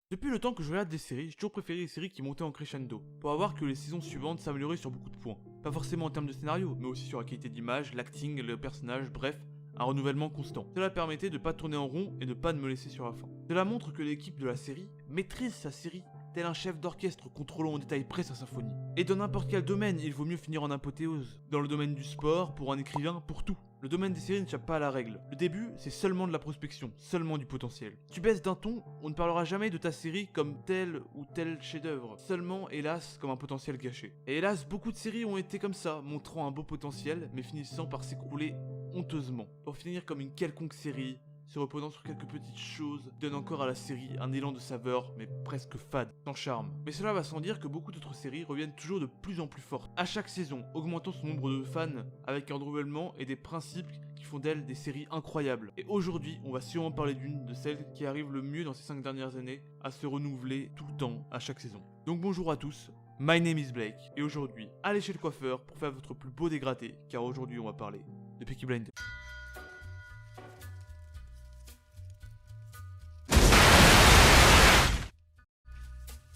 Depuis le temps que je regarde des séries, j'ai toujours préféré les séries qui montaient en crescendo, pour avoir que les saisons suivantes s'amélioraient sur beaucoup de points. Pas forcément en termes de scénario, mais aussi sur la qualité d'image, l'acting, le personnage, bref, un renouvellement constant. Cela permettait de pas tourner en rond et de pas de me laisser sur la fin. Cela montre que l'équipe de la série maîtrise sa série tel un chef d'orchestre contrôlant en détail près sa symphonie. Et dans n'importe quel domaine, il vaut mieux finir en apothéose. Dans le domaine du sport, pour un écrivain, pour tout. Le domaine des séries n'échappe pas à la règle. Le début, c'est seulement de la prospection, seulement du potentiel. Tu baisses d'un ton, on ne parlera jamais de ta série comme tel ou tel chef-d'œuvre, seulement, hélas, comme un potentiel caché. Et hélas, beaucoup de séries ont été comme ça, montrant un beau potentiel, mais finissant par s'écrouler honteusement, pour finir comme une quelconque série, se reposant sur quelques petites choses, donne encore à la série un élan de saveur, mais presque fade, sans charme. Mais cela va sans dire que beaucoup d'autres séries reviennent toujours de plus en plus fortes, à chaque saison, augmentant son nombre de fans, avec un renouvellement et des principes qui font d'elles des séries incroyables. Et aujourd'hui, on va sûrement parler d'une de celles qui arrive le mieux dans ces 5 dernières années, à se renouveler tout le temps, à chaque saison. Donc bonjour à tous, my name is Blake, et aujourd'hui, allez chez le coiffeur pour faire votre plus beau dégradé, car aujourd'hui on va parler de Peaky Blinders.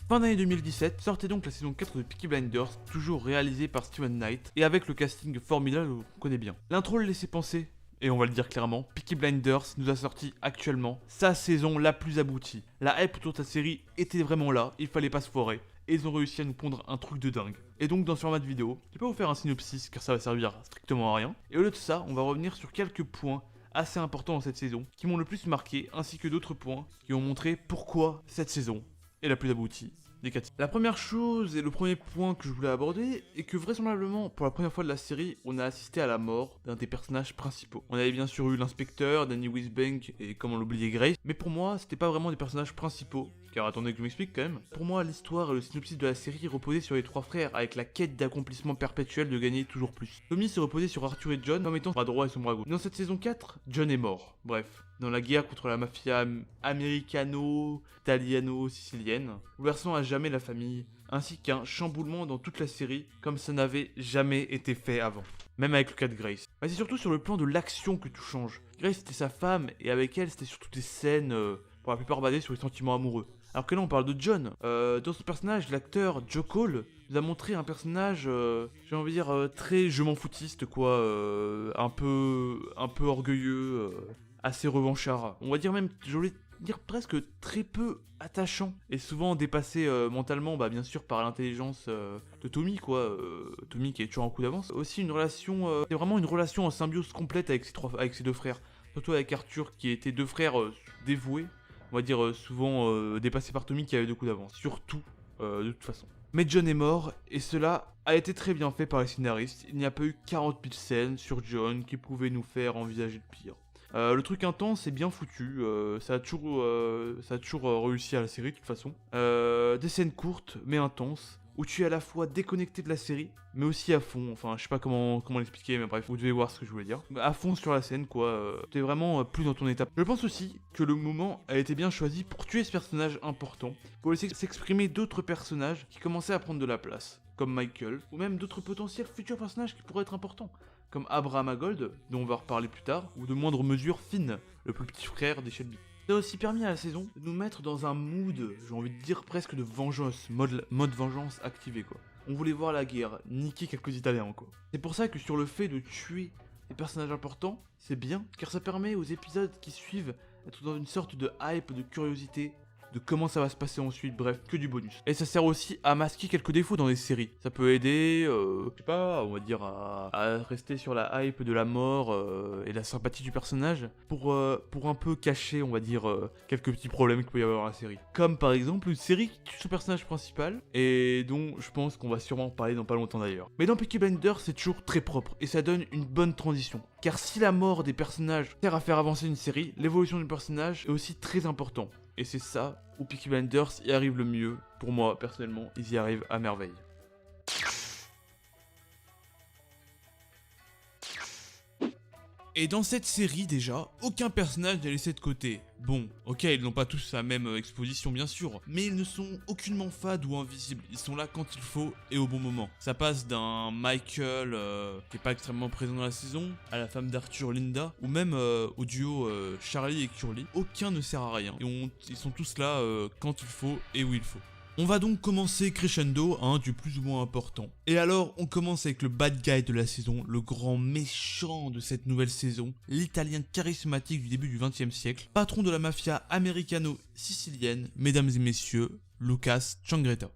Fin d'année 2017, sortait donc la saison 4 de Peaky Blinders, toujours réalisée par Steven Knight, et avec le casting formidable qu'on connaît bien. L'intro le laissait penser, et on va le dire clairement, Peaky Blinders nous a sorti actuellement sa saison la plus aboutie. La hype autour de sa série était vraiment là, il fallait pas se foirer, et ils ont réussi à nous pondre un truc de dingue. Et donc dans ce format de vidéo, je vais pas vous faire un synopsis car ça va servir strictement à rien, et au lieu de ça, on va revenir sur quelques points assez importants dans cette saison, qui m'ont le plus marqué, ainsi que d'autres points qui ont montré pourquoi cette saison est la plus aboutie des 4. La première chose et le premier point que je voulais aborder est que vraisemblablement, pour la première fois de la série, on a assisté à la mort d'un des personnages principaux. On avait bien sûr eu l'inspecteur, Danny Wisbank et comment l'oublier Grace, mais pour moi, c'était pas vraiment des personnages principaux. Car attendez que je m'explique quand même. Pour moi, l'histoire et le synopsis de la série reposaient sur les trois frères avec la quête d'accomplissement perpétuel de gagner toujours plus. Tommy se reposait sur Arthur et John comme étant son bras droit et son bras gauche. Dans cette saison 4, John est mort. Bref, dans la guerre contre la mafia américano-italiano-sicilienne, bouleversant à jamais la famille, ainsi qu'un chamboulement dans toute la série comme ça n'avait jamais été fait avant. Même avec le cas de Grace. Mais c'est surtout sur le plan de l'action que tout change. Grace était sa femme et avec elle c'était surtout des scènes pour la plupart basées sur les sentiments amoureux. Alors que là on parle de John. Dans ce personnage, l'acteur Joe Cole nous a montré un personnage, j'ai envie de dire, très je m'en foutiste quoi, un peu orgueilleux, assez revanchard. On va dire même, je voulais dire presque très peu attachant et souvent dépassé mentalement, bah bien sûr par l'intelligence de Tommy quoi, Tommy qui est toujours un coup d'avance. Aussi une relation, c'est vraiment une relation en symbiose complète avec ses deux frères, surtout avec Arthur qui étaient deux frères dévoués. On va dire souvent dépassé par Tommy qui avait deux coups d'avance, surtout de toute façon. Mais John est mort, et cela a été très bien fait par les scénaristes. Il n'y a pas eu 40 000 scènes sur John qui pouvaient nous faire envisager de pire. Le truc intense est bien foutu, ça a toujours réussi à la série de toute façon. Des scènes courtes mais intenses, où tu es à la fois déconnecté de la série, mais aussi à fond, enfin je sais pas comment l'expliquer, mais bref, vous devez voir ce que je voulais dire. À fond sur la scène quoi, t'es vraiment plus dans ton état. Je pense aussi que le moment a été bien choisi pour tuer ce personnage important, pour laisser s'exprimer d'autres personnages qui commençaient à prendre de la place, comme Michael, ou même d'autres potentiels futurs personnages qui pourraient être importants, comme Abraham Agold, dont on va reparler plus tard, ou de moindre mesure Finn, le plus petit frère des Shelby. Ça a aussi permis à la saison de nous mettre dans un mood, j'ai envie de dire presque de vengeance, mode vengeance activé quoi. On voulait voir la guerre, niquer quelques Italiens quoi. C'est pour ça que sur le fait de tuer des personnages importants, c'est bien, car ça permet aux épisodes qui suivent d'être dans une sorte de hype, de curiosité, de comment ça va se passer ensuite, bref, que du bonus. Et ça sert aussi à masquer quelques défauts dans les séries. Ça peut aider, je sais pas, on va dire à rester sur la hype de la mort et la sympathie du personnage pour un peu cacher, on va dire, quelques petits problèmes qu'il peut y avoir dans la série. Comme par exemple une série qui tue son personnage principal et dont je pense qu'on va sûrement parler dans pas longtemps d'ailleurs. Mais dans Peaky Blinders, c'est toujours très propre et ça donne une bonne transition. Car si la mort des personnages sert à faire avancer une série, l'évolution du personnage est aussi très important. Et c'est ça où Peaky Blinders y arrive le mieux. Pour moi, personnellement, ils y arrivent à merveille. Et dans cette série déjà, aucun personnage n'est laissé de côté. Bon, ok, ils n'ont pas tous la même exposition bien sûr, mais ils ne sont aucunement fades ou invisibles, ils sont là quand il faut et au bon moment. Ça passe d'un Michael qui est pas extrêmement présent dans la saison, à la femme d'Arthur, Linda, ou même au duo Charlie et Curly. Aucun ne sert à rien, et ils sont tous là quand il faut et où il faut. On va donc commencer crescendo, du plus ou moins important. Et alors, on commence avec le bad guy de la saison, le grand méchant de cette nouvelle saison, l'italien charismatique du début du XXe siècle, patron de la mafia américano-sicilienne, mesdames et messieurs, Lucas Changretta.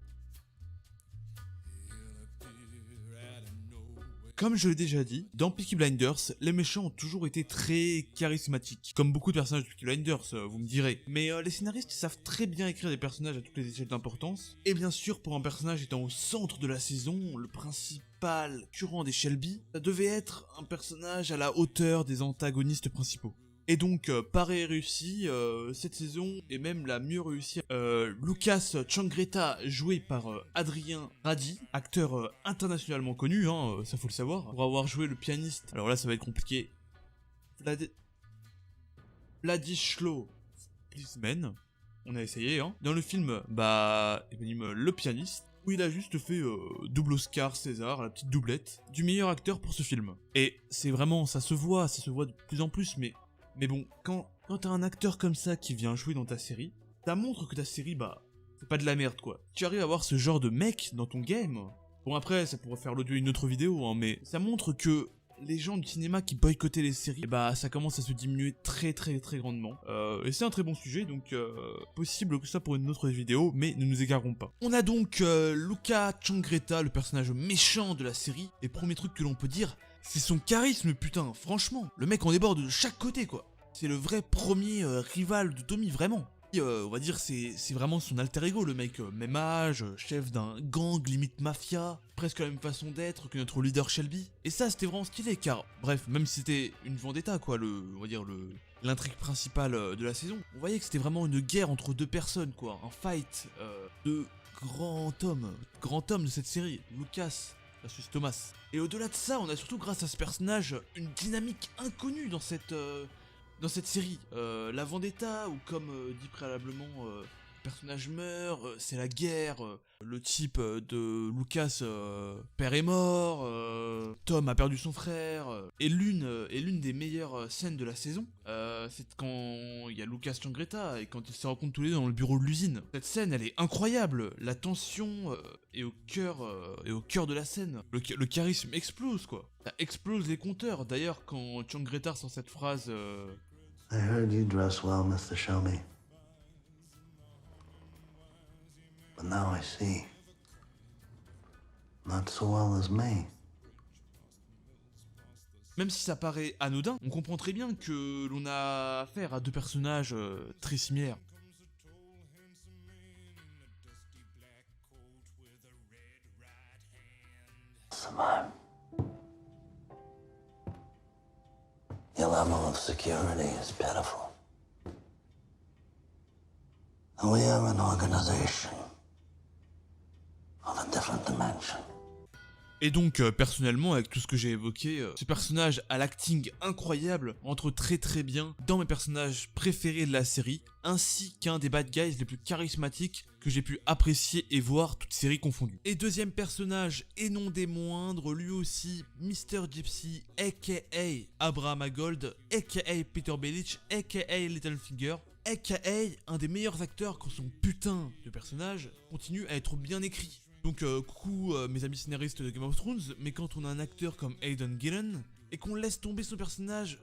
Comme je l'ai déjà dit, dans Peaky Blinders, les méchants ont toujours été très charismatiques. Comme beaucoup de personnages de Peaky Blinders, vous me direz. Mais les scénaristes savent très bien écrire des personnages à toutes les échelles d'importance. Et bien sûr, pour un personnage étant au centre de la saison, le principal curant des Shelby, ça devait être un personnage à la hauteur des antagonistes principaux. Et donc, pareil réussi, cette saison est même la mieux réussie. Lucas Changretta, joué par Adrien Radi, acteur internationalement connu, ça faut le savoir, pour avoir joué le pianiste. Alors là, ça va être compliqué. Władysław Plismen, on a essayé, Dans le film, éponyme Le Pianiste, où il a juste fait double Oscar César, la petite doublette, du meilleur acteur pour ce film. Et c'est vraiment, ça se voit de plus en plus, mais bon, quand t'as un acteur comme ça qui vient jouer dans ta série, ça montre que ta série, c'est pas de la merde, quoi. Tu arrives à avoir ce genre de mec dans ton game. Bon, après, ça pourrait faire l'audio d'une autre vidéo, mais ça montre que les gens du cinéma qui boycottaient les séries, ça commence à se diminuer très très très grandement. Et c'est un très bon sujet, donc possible que ça pour une autre vidéo, mais ne nous égarons pas. On a donc Lucas Changretta, le personnage méchant de la série, et premier truc que l'on peut dire, c'est son charisme, putain, franchement. Le mec en déborde de chaque côté, quoi. C'est le vrai premier rival de Tommy, vraiment. Et, on va dire c'est vraiment son alter ego, le mec, même âge, chef d'un gang, limite mafia, presque la même façon d'être que notre leader Shelby. Et ça, c'était vraiment stylé, car, bref, même si c'était une vendetta, quoi, on va dire l'intrigue principale de la saison, on voyait que c'était vraiment une guerre entre deux personnes, quoi, un fight de grand homme de cette série, Lucas versus Thomas. Et au-delà de ça, on a surtout grâce à ce personnage une dynamique inconnue dans cette série. La vendetta, ou comme dit préalablement, le personnage meurt, c'est la guerre, le type de Lucas, père est mort, Tom a perdu son frère, et l'une des meilleures scènes de la saison, c'est quand il y a Lucas Changretta et quand ils se rencontrent tous les deux dans le bureau de l'usine. Cette scène, elle est incroyable, la tension est au cœur de la scène, le charisme explose, quoi. Ça explose les compteurs. D'ailleurs, quand Changretta sort cette phrase I heard you dress well, Mr. Shelby. But now I see. Not so well as me. Même si ça paraît anodin, on comprend très bien que l'on a affaire à deux personnages très similaires. Survive. Your level of security is pitiful. And we have an organization of a different dimension. Et donc, personnellement, avec tout ce que j'ai évoqué, ce personnage a l'acting incroyable, entre très très bien dans mes personnages préférés de la série, ainsi qu'un des bad guys les plus charismatiques que j'ai pu apprécier et voir, toutes séries confondues. Et deuxième personnage, et non des moindres, lui aussi, Mr. Gypsy, aka Abraham Gold, aka Peter Baelish, aka Littlefinger, aka un des meilleurs acteurs quand son putain de personnage continue à être bien écrit. Donc coucou mes amis scénaristes de Game of Thrones, mais quand on a un acteur comme Aidan Gillen, et qu'on laisse tomber son personnage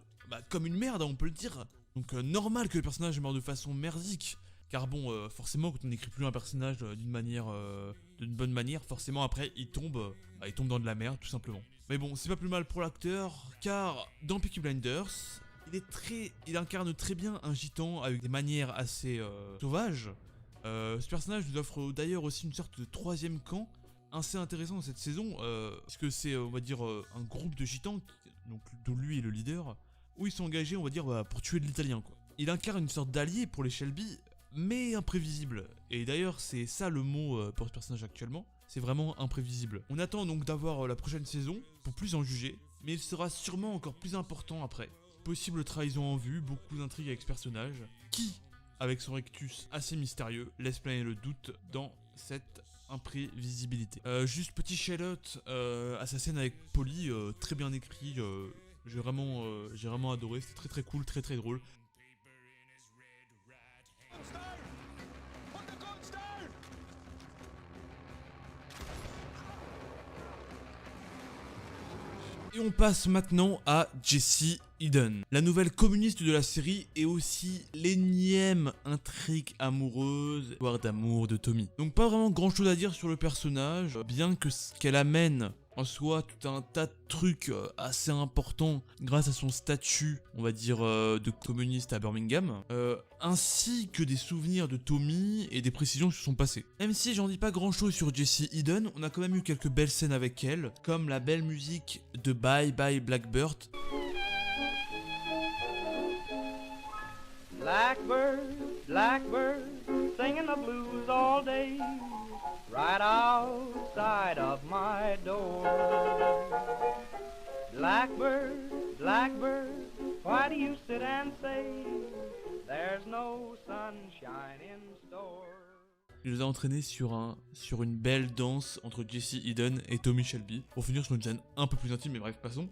comme une merde, on peut le dire, donc normal que le personnage meure de façon merdique, car bon, forcément quand on n'écrit plus un personnage d'une bonne manière, forcément après il tombe dans de la merde tout simplement. Mais bon, c'est pas plus mal pour l'acteur, car dans Peaky Blinders, il incarne très bien un gitan avec des manières assez sauvages. Ce personnage nous offre d'ailleurs aussi une sorte de troisième camp assez intéressant dans cette saison, parce que c'est, on va dire, un groupe de gitans, donc dont lui est le leader, où ils sont engagés, on va dire, pour tuer de l'italien, quoi. Il incarne une sorte d'allié pour les Shelby, mais imprévisible. Et d'ailleurs, c'est ça le mot pour ce personnage actuellement, c'est vraiment imprévisible. On attend donc d'avoir la prochaine saison pour plus en juger, mais il sera sûrement encore plus important après. possible trahison en vue, beaucoup d'intrigues avec ce personnage, qui, avec son rectus assez mystérieux, laisse planer le doute dans cette imprévisibilité. Juste petit shout-out à sa scène avec Polly, très bien écrit, j'ai vraiment adoré, c'était très très cool, très très drôle. Et on passe maintenant à Jessie Eden, la nouvelle communiste de la série et aussi l'énième intrigue amoureuse, voire d'amour de Tommy. Donc pas vraiment grand chose à dire sur le personnage, bien que ce qu'elle amène en soi tout un tas de trucs assez importants grâce à son statut, on va dire, de communiste à Birmingham, ainsi que des souvenirs de Tommy et des précisions sur son passé. Même si j'en dis pas grand chose sur Jessie Eden, on a quand même eu quelques belles scènes avec elle, comme la belle musique de Bye Bye Blackbird. Blackbird, blackbird, singing the blues all day, right outside of my door. Blackbird, blackbird, why do you sit and say, there's no sunshine in store? Il nous a entraîné sur une belle danse entre Jessie Eden et Tommy Shelby, pour finir sur une scène un peu plus intime, mais bref, passons.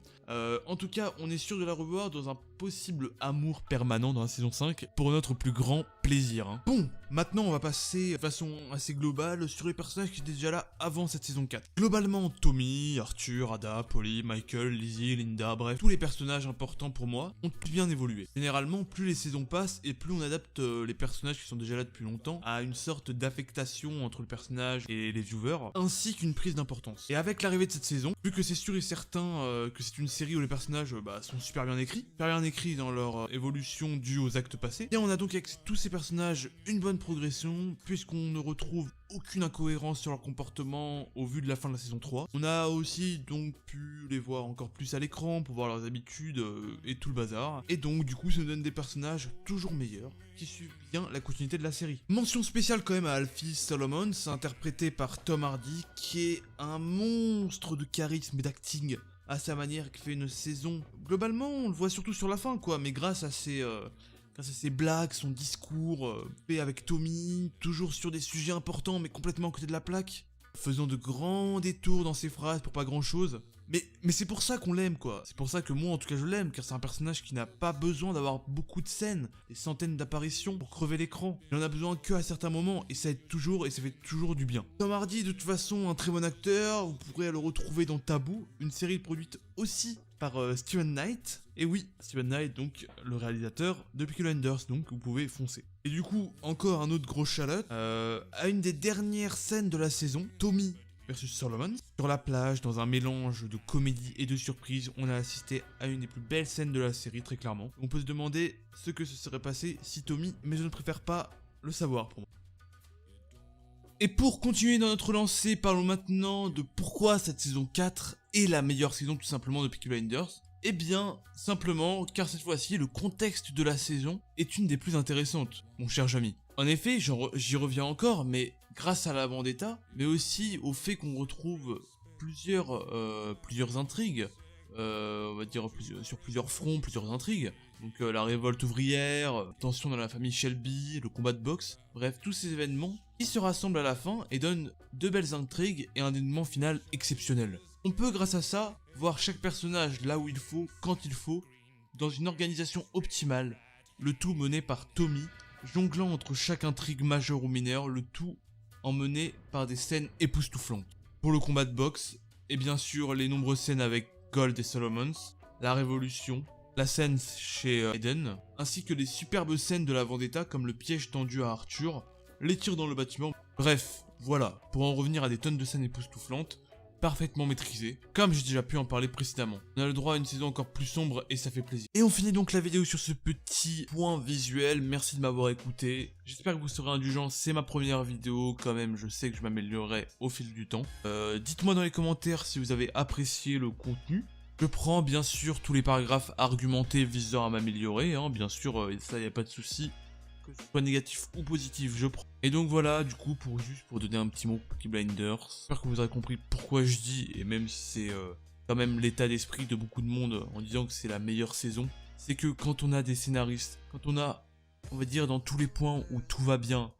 En tout cas, on est sûr de la revoir dans un possible amour permanent dans la saison 5, pour notre plus grand plaisir. Hein. Bon, maintenant on va passer de façon assez globale sur les personnages qui étaient déjà là avant cette saison 4. Globalement, Tommy, Arthur, Ada, Polly, Michael, Lizzie, Linda, bref, tous les personnages importants pour moi ont bien évolué. Généralement, plus les saisons passent et plus on adapte les personnages qui sont déjà là depuis longtemps à une sorte d'affectation entre le personnage et les viewers, ainsi qu'une prise d'importance. Et avec l'arrivée de cette saison, vu que c'est sûr et certain que c'est une série où les personnages sont super bien écrits dans leur évolution due aux actes passés, et on a donc avec tous ces personnages une bonne progression, puisqu'on ne retrouve aucune incohérence sur leur comportement au vu de la fin de la saison 3. On a aussi donc pu les voir encore plus à l'écran pour voir leurs habitudes et tout le bazar. Et donc du coup ça nous donne des personnages toujours meilleurs qui suivent bien la continuité de la série. Mention spéciale quand même à Alfie Solomons, interprété par Tom Hardy, qui est un monstre de charisme et d'acting à sa manière, qui fait une saison. Globalement on le voit surtout sur la fin quoi, mais grâce à ses blagues, son discours, fait avec Tommy, toujours sur des sujets importants mais complètement à côté de la plaque, faisant de grands détours dans ses phrases pour pas grand chose. Mais c'est pour ça qu'on l'aime quoi, c'est pour ça que moi en tout cas je l'aime, car c'est un personnage qui n'a pas besoin d'avoir beaucoup de scènes, des centaines d'apparitions pour crever l'écran. Il en a besoin que à certains moments et ça aide toujours et ça fait toujours du bien. Tom Hardy de toute façon un très bon acteur, vous pourrez le retrouver dans Taboo, une série produite aussi par Steven Knight. Et oui, Steven Knight, donc le réalisateur de Peaky Blinders, donc vous pouvez foncer. Et du coup, encore un autre gros shout-out à une des dernières scènes de la saison, Tommy versus Solomon. Sur la plage, dans un mélange de comédie et de surprise, on a assisté à une des plus belles scènes de la série, très clairement. On peut se demander ce que se serait passé si Tommy, mais je ne préfère pas le savoir pour moi. Et pour continuer dans notre lancée, parlons maintenant de pourquoi cette saison 4 est la meilleure saison tout simplement de Peaky Blinders. Eh bien, simplement, car cette fois-ci, le contexte de la saison est une des plus intéressantes, mon cher Jamy. En effet, j'y reviens encore, mais grâce à la vendetta, mais aussi au fait qu'on retrouve plusieurs intrigues, on va dire sur plusieurs fronts, plusieurs intrigues. Donc la révolte ouvrière, tension dans la famille Shelby, le combat de boxe, bref, tous ces événements qui se rassemblent à la fin et donnent de belles intrigues et un dénouement final exceptionnel. On peut grâce à ça voir chaque personnage là où il faut, quand il faut, dans une organisation optimale, le tout mené par Tommy, jonglant entre chaque intrigue majeure ou mineure, le tout emmené par des scènes époustouflantes. Pour le combat de boxe, et bien sûr les nombreuses scènes avec Gold et Solomons, la révolution, la scène chez Eden, ainsi que les superbes scènes de la vendetta comme le piège tendu à Arthur, les tirs dans le bâtiment, bref, voilà, pour en revenir à des tonnes de scènes époustouflantes, parfaitement maîtrisé, comme j'ai déjà pu en parler précédemment. On a le droit à une saison encore plus sombre et ça fait plaisir. Et on finit donc la vidéo sur ce petit point visuel, merci de m'avoir écouté. J'espère que vous serez indulgents, c'est ma première vidéo, quand même je sais que je m'améliorerai au fil du temps. Dites-moi dans les commentaires si vous avez apprécié le contenu. Je prends bien sûr tous les paragraphes argumentés visant à m'améliorer, hein, bien sûr, ça y a pas de souci. Que ce soit négatif ou positif, je prends. Et donc voilà, du coup, pour donner un petit mot pour Peaky Blinders, j'espère que vous aurez compris pourquoi je dis, et même si c'est quand même l'état d'esprit de beaucoup de monde en disant que c'est la meilleure saison, c'est que quand on a des scénaristes, quand on a, on va dire, dans tous les points où tout va bien,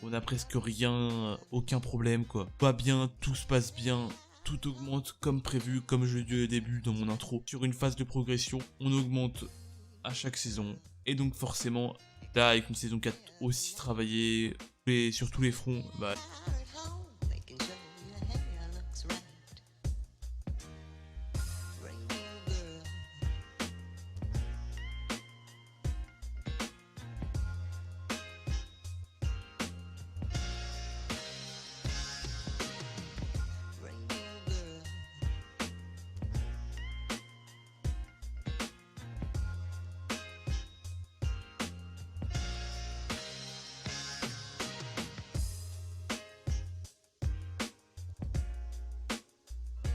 on a presque rien, aucun problème quoi. Tout va bien, tout se passe bien, tout augmente comme prévu, comme je l'ai dit au début dans mon intro. Sur une phase de progression, on augmente à chaque saison. Et donc forcément, là avec une saison 4 aussi travaillée sur tous les fronts, bah